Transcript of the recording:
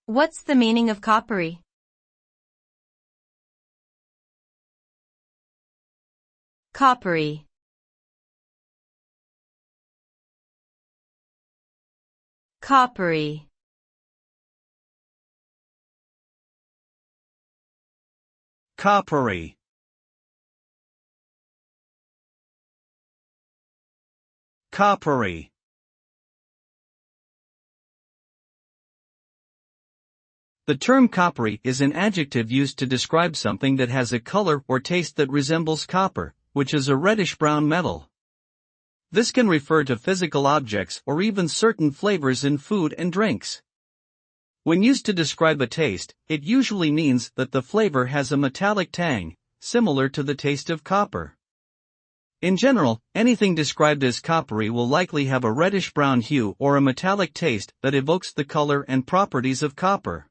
What's the meaning of coppery? Coppery. Coppery. Coppery. Coppery. The term coppery is an adjective used to describe something that has a color or taste that resembles copper, which is a reddish-brown metal. This can refer to physical objects or even certain flavors in food and drinks. When used to describe a taste, it usually means that the flavor has a metallic tang, similar to the taste of copper. In general, anything described as coppery will likely have a reddish-brown hue or a metallic taste that evokes the color and properties of copper.